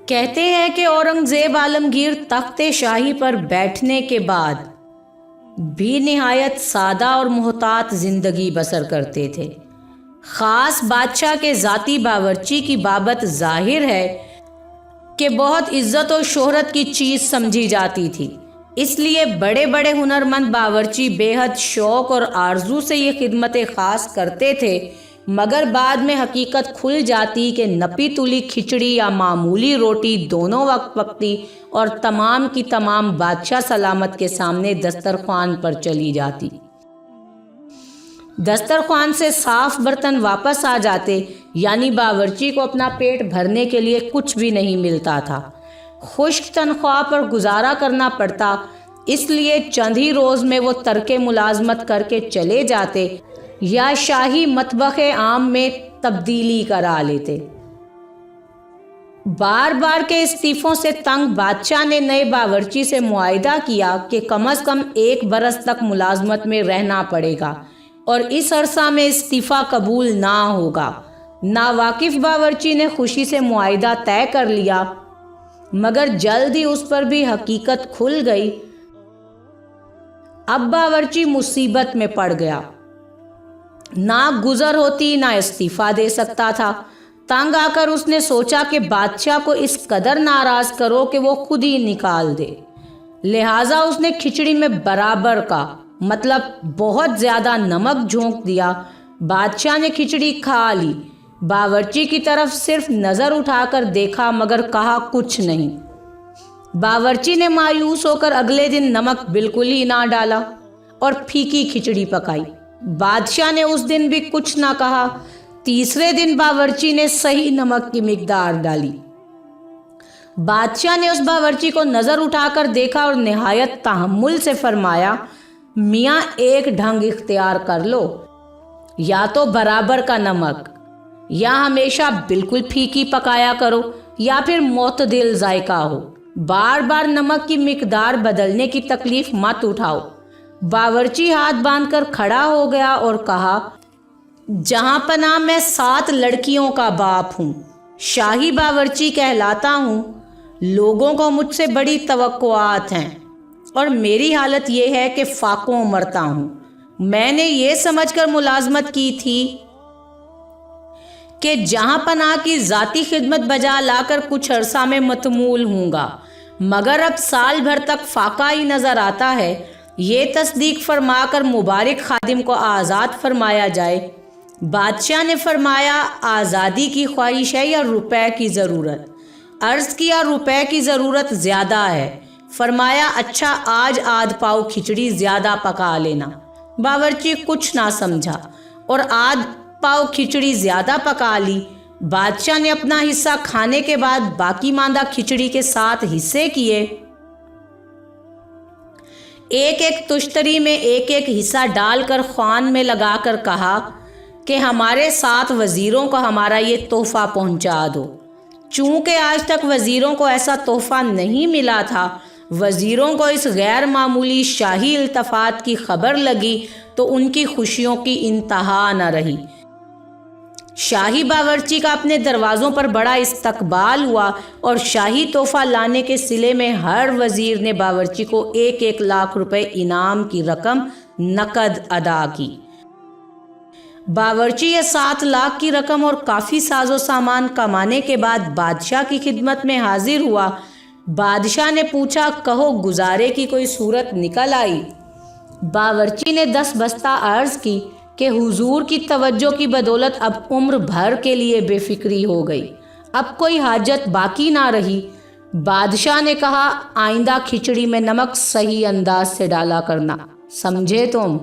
کہتے ہیں کہ اورنگزیب عالمگیر تخت شاہی پر بیٹھنے کے بعد بھی نہایت سادہ اور محتاط زندگی بسر کرتے تھے۔ خاص بادشاہ کے ذاتی باورچی کی بابت ظاہر ہے کہ بہت عزت و شہرت کی چیز سمجھی جاتی تھی، اس لیے بڑے بڑے ہنرمند باورچی بے حد شوق اور آرزو سے یہ خدمت خاص کرتے تھے، مگر بعد میں حقیقت کھل جاتی کہ نپی تلی کھچڑی یا معمولی روٹی دونوں وقت پکتی اور تمام کی تمام بادشاہ سلامت کے سامنے دسترخوان پر چلی جاتی۔ دسترخوان سے صاف برتن واپس آ جاتے، یعنی باورچی کو اپنا پیٹ بھرنے کے لیے کچھ بھی نہیں ملتا تھا۔ خشک تنخواہ پر گزارا کرنا پڑتا، اس لیے چند ہی روز میں وہ ترک ملازمت کر کے چلے جاتے یا شاہی مطبخ عام میں تبدیلی کرا لیتے۔ بار بار کے استعفوں سے تنگ بادشاہ نے نئے باورچی سے معاہدہ کیا کہ کم از کم 1 برس تک ملازمت میں رہنا پڑے گا اور اس عرصہ میں استعفیٰ قبول نہ ہوگا۔ ناواقف باورچی نے خوشی سے معاہدہ طے کر لیا، مگر جلد ہی اس پر بھی حقیقت کھل گئی۔ اب باورچی مصیبت میں پڑ گیا، نہ گزر ہوتی نہ استعفیٰ دے سکتا تھا۔ تنگ آ کر اس نے سوچا کہ بادشاہ کو اس قدر ناراض کرو کہ وہ خود ہی نکال دے، لہٰذا اس نے کھچڑی میں برابر کا مطلب بہت زیادہ نمک جھونک دیا۔ بادشاہ نے کھچڑی کھا لی، باورچی کی طرف صرف نظر اٹھا کر دیکھا مگر کہا کچھ نہیں۔ باورچی نے مایوس ہو کر اگلے دن نمک بالکل ہی نہ ڈالا اور پھیکی کھچڑی پکائی۔ بادشاہ نے اس دن بھی کچھ نہ کہا۔ تیسرے دن باورچی نے صحیح نمک کی مقدار ڈالی۔ بادشاہ نے اس باورچی کو نظر اٹھا کر دیکھا اور نہایت تحمل سے فرمایا، میاں ایک ڈھنگ اختیار کر لو، یا تو برابر کا نمک، یا ہمیشہ بالکل پھیکی پکایا کرو، یا پھر معتدل ذائقہ ہو۔ بار بار نمک کی مقدار بدلنے کی تکلیف مت اٹھاؤ۔ باورچی ہاتھ باندھ کر کھڑا ہو گیا اور کہا، جہاں پناہ میں 7 لڑکیوں کا باپ ہوں، شاہی باورچی کہلاتا ہوں، لوگوں کو مجھ سے بڑی توقعات ہیں اور میری حالت یہ ہے کہ فاقوں مرتا ہوں۔ میں نے یہ سمجھ کر ملازمت کی تھی کہ جہاں پناہ کی ذاتی خدمت بجا لا کر کچھ عرصہ میں متمول ہوں گا، مگر اب سال بھر تک فاقہ ہی نظر آتا ہے۔ یہ تصدیق فرما کر مبارک خادم کو آزاد فرمایا جائے۔ بادشاہ نے فرمایا، آزادی کی خواہش ہے یا روپے کی ضرورت؟ عرض کیا، روپے کی ضرورت زیادہ ہے۔ فرمایا، اچھا آج آدھ پاؤ کھچڑی زیادہ پکا لینا۔ باورچی کچھ نہ سمجھا اور آدھ پاؤ کھچڑی زیادہ پکا لی۔ بادشاہ نے اپنا حصہ کھانے کے بعد باقی ماندہ کھچڑی کے 7 حصے کیے، ایک ایک تشتری میں ایک ایک حصہ ڈال کر خوان میں لگا کر کہا کہ ہمارے 7 وزیروں کو ہمارا یہ تحفہ پہنچا دو۔ چونکہ آج تک وزیروں کو ایسا تحفہ نہیں ملا تھا، وزیروں کو اس غیر معمولی شاہی التفات کی خبر لگی تو ان کی خوشیوں کی انتہا نہ رہی۔ شاہی باورچی کا اپنے دروازوں پر بڑا استقبال ہوا اور شاہی تحفہ لانے کے صلے میں ہر وزیر نے باورچی کو 1 لاکھ روپے انعام کی رقم نقد ادا کی۔ باورچی یہ 7 لاکھ کی رقم اور کافی ساز و سامان کمانے کے بعد بادشاہ کی خدمت میں حاضر ہوا۔ بادشاہ نے پوچھا، کہو گزارے کی کوئی صورت نکل آئی؟ باورچی نے 10 بستہ عرض کی کہ حضور کی توجہ کی بدولت اب عمر بھر کے لیے بے فکری ہو گئی، اب کوئی حاجت باقی نہ رہی۔ بادشاہ نے کہا، آئندہ کھچڑی میں نمک صحیح انداز سے ڈالا کرنا، سمجھے تم؟